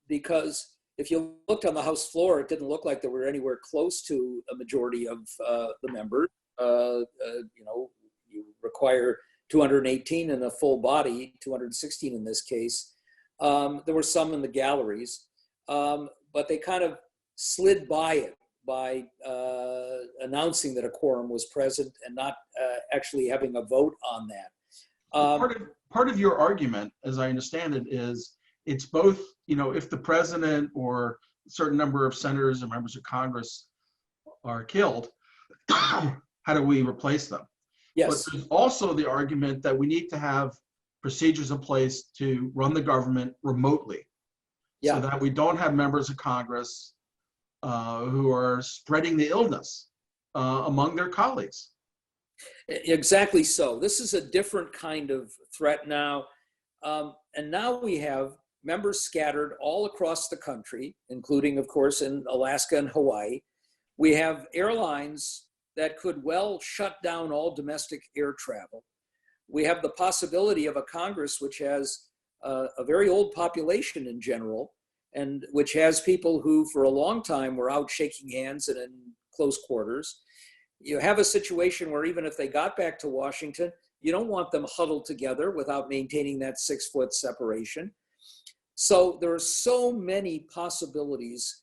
[SPEAKER 2] because if you looked on the House floor, it didn't look like there were anywhere close to a majority of the members. You require 218 in a full body, 216 in this case. There were some in the galleries, but they kind of slid by it by announcing that a quorum was present and not actually having a vote on that.
[SPEAKER 1] Part of your argument, as I understand it, is it's both, if the president or a certain number of senators or members of Congress are killed, how do we replace them?
[SPEAKER 2] Yes.
[SPEAKER 1] But there's also the argument that we need to have procedures in place to run the government remotely, so that we don't have members of Congress who are spreading the illness among their colleagues.
[SPEAKER 2] Exactly so. This is a different kind of threat now. And now we have members scattered all across the country, including, of course, in Alaska and Hawaii. We have airlines that could well shut down all domestic air travel. We have the possibility of a Congress which has a very old population in general, and which has people who for a long time were out shaking hands and in close quarters. You have a situation where even if they got back to Washington, you don't want them huddled together without maintaining that 6-foot separation. So there are so many possibilities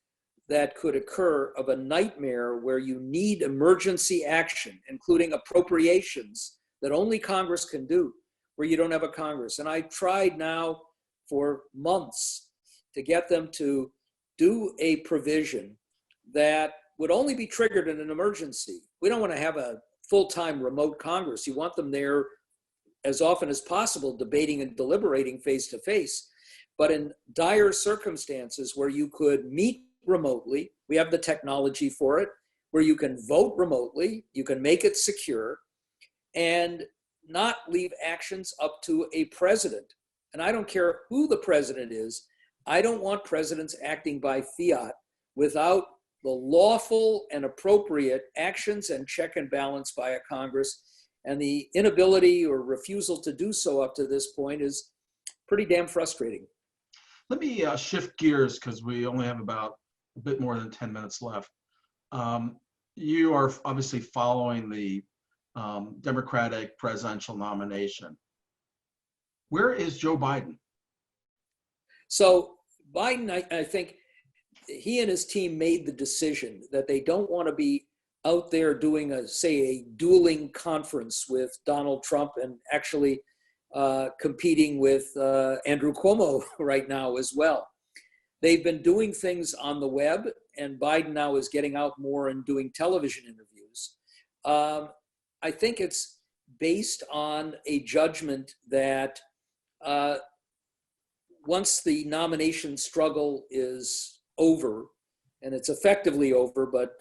[SPEAKER 2] that could occur of a nightmare where you need emergency action, including appropriations that only Congress can do, where you don't have a Congress. And I've tried now for months to get them to do a provision that would only be triggered in an emergency. We don't want to have a full-time remote Congress. You want them there as often as possible, debating and deliberating face to face. But in dire circumstances where you could meet remotely, we have the technology for it, where you can vote remotely, you can make it secure, and not leave actions up to a president. And I don't care who the president is. I don't want presidents acting by fiat without the lawful and appropriate actions and check and balance by a Congress. And the inability or refusal to do so up to this point is pretty damn frustrating.
[SPEAKER 1] Let me shift gears, because we only have about a bit more than 10 minutes left. You are obviously following the Democratic presidential nomination. Where is Joe Biden?
[SPEAKER 2] So Biden, I think he and his team made the decision that they don't want to be out there doing a dueling conference with Donald Trump and actually competing with Andrew Cuomo right now as well. They've been doing things on the web, and Biden now is getting out more and doing television interviews. I think it's based on a judgment that once the nomination struggle is over, and it's effectively over, but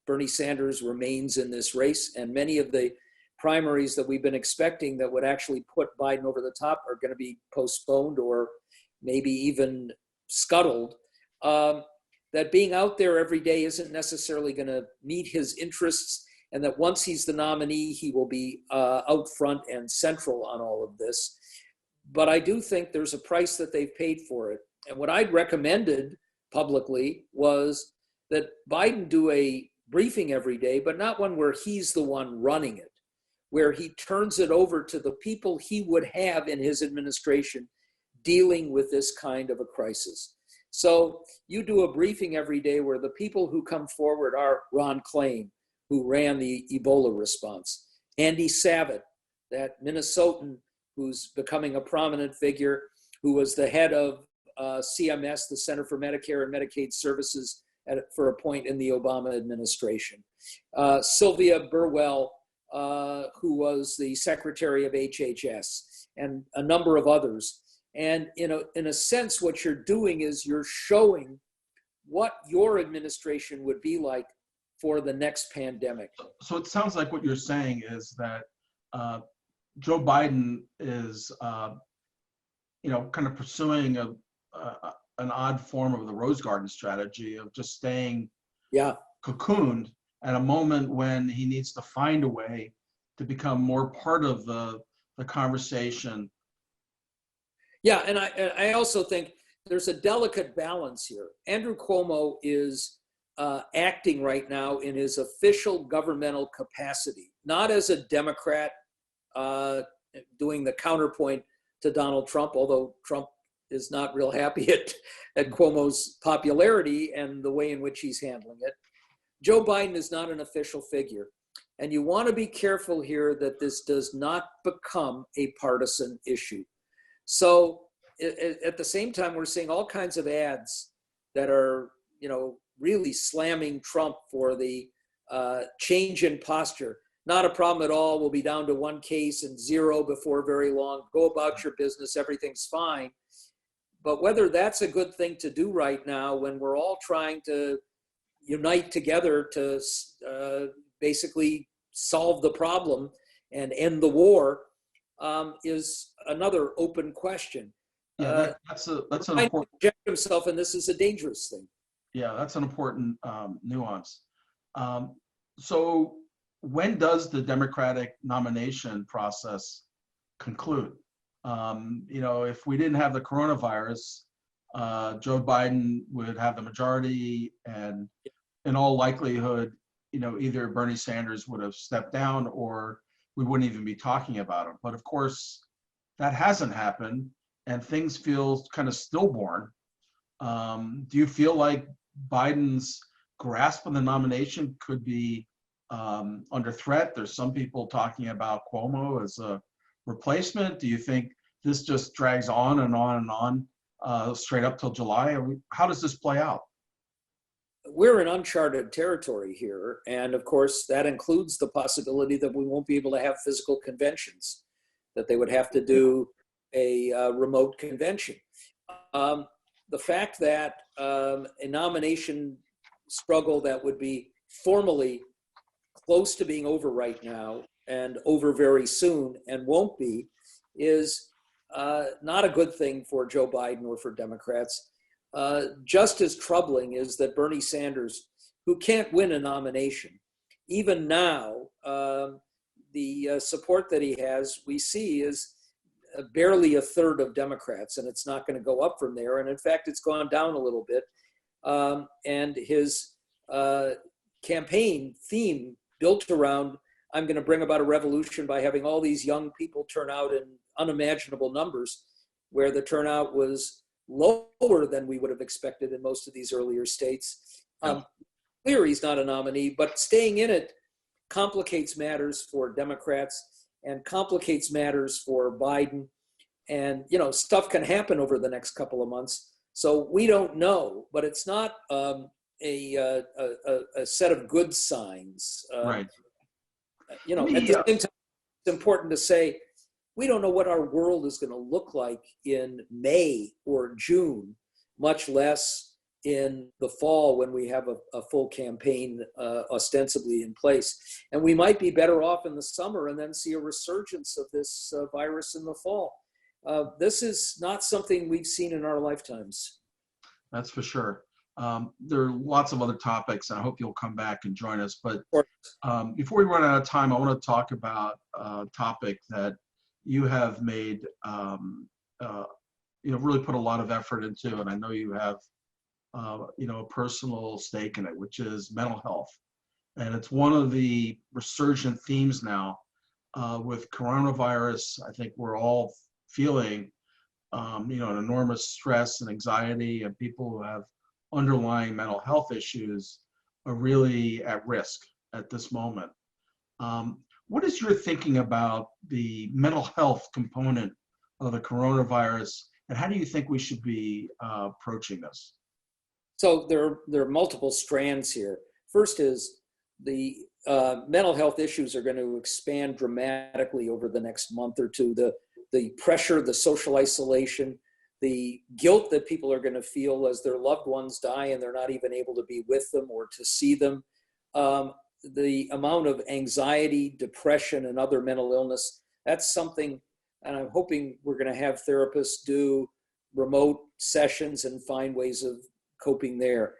[SPEAKER 2] Bernie Sanders remains in this race, and many of the primaries that we've been expecting that would actually put Biden over the top are going to be postponed or maybe even scuttled. That being out there every day isn't necessarily going to meet his interests, and that once he's the nominee, he will be out front and central on all of this. But I do think there's a price that they've paid for it. And what I'd recommended publicly was that Biden do a briefing every day, but not one where he's the one running it, where he turns it over to the people he would have in his administration dealing with this kind of a crisis. So you do a briefing every day where the people who come forward are Ron Klain, who ran the Ebola response, Andy Savitt, that Minnesotan who's becoming a prominent figure, who was the head of CMS, the Center for Medicare and Medicaid Services, for a point in the Obama administration. Sylvia Burwell, who was the Secretary of HHS, and a number of others. And in a sense, what you're doing is you're showing what your administration would be like for the next pandemic.
[SPEAKER 1] So it sounds like what you're saying is that Joe Biden is, kind of pursuing an odd form of the Rose Garden strategy of just staying cocooned at a moment when he needs to find a way to become more part of the conversation.
[SPEAKER 2] Yeah, and I also think there's a delicate balance here. Andrew Cuomo is acting right now in his official governmental capacity, not as a Democrat doing the counterpoint to Donald Trump, although Trump is not real happy at Cuomo's popularity and the way in which he's handling it. Joe Biden is not an official figure. And you want to be careful here that this does not become a partisan issue. So at the same time, we're seeing all kinds of ads that are, really slamming Trump for the change in posture. Not a problem at all. We'll be down to 1 case and 0 before very long. Go about your business. Everything's fine. But whether that's a good thing to do right now when we're all trying to unite together to basically solve the problem and end the war is another open question.
[SPEAKER 1] Yeah, that's an important.
[SPEAKER 2] Inject himself, and this is a dangerous thing.
[SPEAKER 1] Yeah, that's an important nuance. So when does the Democratic nomination process conclude? If we didn't have the coronavirus, Joe Biden would have the majority, and in all likelihood, either Bernie Sanders would have stepped down or we wouldn't even be talking about him. But of course, that hasn't happened, and things feel kind of stillborn. Do you feel like Biden's grasp on the nomination could be under threat? There's some people talking about Cuomo as a replacement. Do you think this just drags on and on and on straight up till July? How does this play out?
[SPEAKER 2] We're in uncharted territory here. And of course, that includes the possibility that we won't be able to have physical conventions, that they would have to do a remote convention. The fact that a nomination struggle that would be formally close to being over right now and over very soon and won't be is not a good thing for Joe Biden or for Democrats. Just as troubling is that Bernie Sanders, who can't win a nomination, even now, the support that he has, we see, is barely a third of Democrats, and it's not going to go up from there. And in fact, it's gone down a little bit. And his campaign theme built around, I'm going to bring about a revolution by having all these young people turn out in unimaginable numbers, where the turnout was lower than we would have expected in most of these earlier states. Clear he's not a nominee, but staying in it complicates matters for Democrats and complicates matters for Biden. And, stuff can happen over the next couple of months. So we don't know, but it's not a set of good signs.
[SPEAKER 1] Right.
[SPEAKER 2] At the same time, it's important to say, we don't know what our world is going to look like in May or June, much less in the fall when we have a full campaign ostensibly in place. And we might be better off in the summer and then see a resurgence of this virus in the fall. This is not something we've seen in our lifetimes.
[SPEAKER 1] That's for sure. There are lots of other topics, and I hope you'll come back and join us. But before we run out of time, I want to talk about a topic that you have made, really put a lot of effort into, and I know you have, a personal stake in it, which is mental health. And it's one of the resurgent themes now. with coronavirus, I think we're all feeling, an enormous stress and anxiety, and people who have underlying mental health issues are really at risk at this moment. What is your thinking about the mental health component of the coronavirus, and how do you think we should be approaching this?
[SPEAKER 2] So there are multiple strands here. First is the mental health issues are going to expand dramatically over the next month or two. The pressure, the social isolation, the guilt that people are going to feel as their loved ones die and they're not even able to be with them or to see them. The amount of anxiety, depression, and other mental illness, that's something, and I'm hoping we're going to have therapists do remote sessions and find ways of coping there.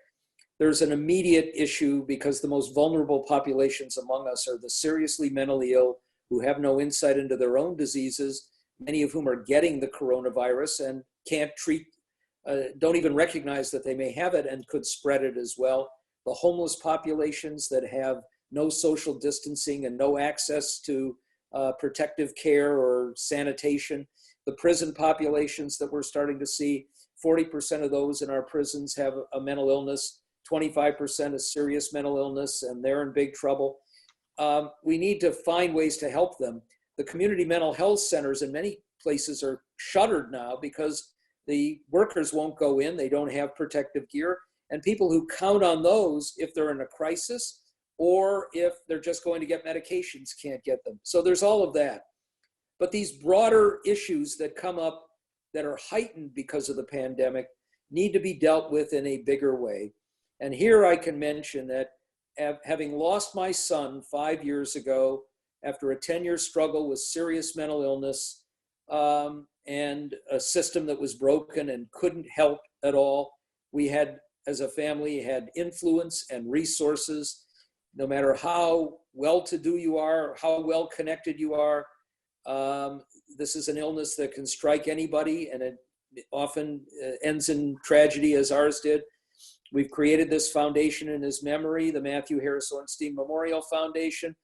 [SPEAKER 2] There's an immediate issue because the most vulnerable populations among us are the seriously mentally ill who have no insight into their own diseases, many of whom are getting the coronavirus and can't treat, don't even recognize that they may have it and could spread it as well. The homeless populations that have no social distancing and no access to protective care or sanitation. The prison populations that we're starting to see, 40% of those in our prisons have a mental illness, 25% a serious mental illness, and they're in big trouble. We need to find ways to help them. The community mental health centers in many places are shuttered now because the workers won't go in, they don't have protective gear, and people who count on those if they're in a crisis or if they're just going to get medications can't get them. So there's all of that. But these broader issues that come up that are heightened because of the pandemic need to be dealt with in a bigger way. And here I can mention that having lost my son 5 years ago after a 10-year struggle with serious mental illness and a system that was broken and couldn't help at all, we had, as a family, had influence and resources. No matter how well-to-do you are, how well-connected you are, this is an illness that can strike anybody, and it often ends in tragedy, as ours did. We've created this foundation in his memory, the Matthew Harris Ornstein Memorial Foundation,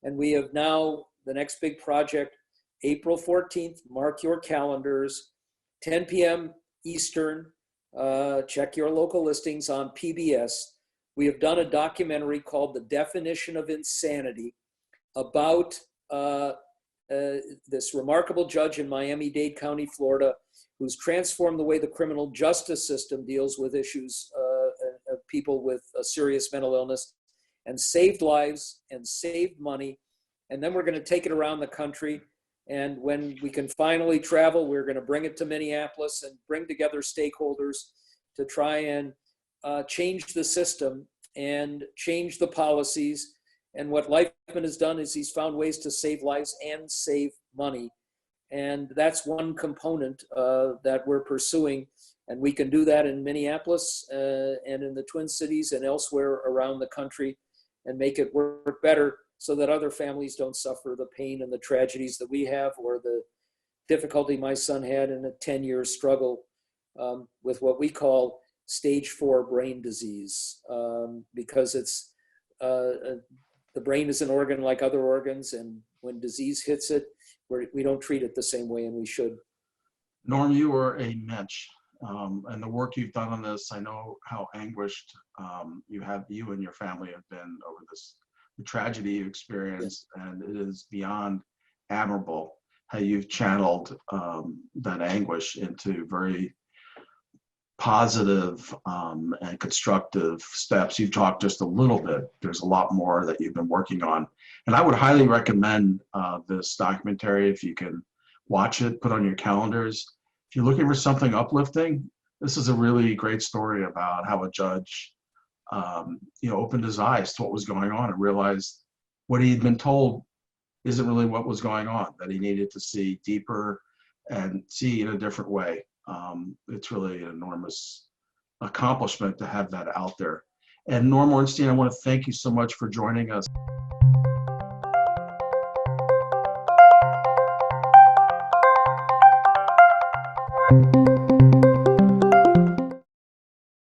[SPEAKER 2] and we have now the next big project, April 14th, mark your calendars, 10 p.m. Eastern, check your local listings on PBS. We have done a documentary called The Definition of Insanity about this remarkable judge in Miami-Dade County, Florida, who's transformed the way the criminal justice system deals with issues of people with a serious mental illness and saved lives and saved money. And then we're going to take it around the country. And when we can finally travel, we're going to bring it to Minneapolis and bring together stakeholders to try and change the system and change the policies. And what Leifman has done is he's found ways to save lives and save money. And that's one component that we're pursuing. And we can do that in Minneapolis and in the Twin Cities and elsewhere around the country and make it work better so that other families don't suffer the pain and the tragedies that we have or the difficulty my son had in a 10-year struggle with what we call stage 4 brain disease, because it's the brain is an organ like other organs, and when disease hits it, we don't treat it the same way, and we should.
[SPEAKER 1] Norm, you are a mensch, and the work you've done on this, I know how anguished you and your family have been over the tragedy you experienced, and it is beyond admirable how you've channeled that anguish into very positive and constructive steps. You've talked just a little bit. There's a lot more that you've been working on. And I would highly recommend this documentary if you can watch it, put on your calendars. If you're looking for something uplifting, this is a really great story about how a judge opened his eyes to what was going on and realized what he'd been told isn't really what was going on, that he needed to see deeper and see in a different way. It's really an enormous accomplishment to have that out there. And Norm Ornstein, I want to thank you so much for joining us.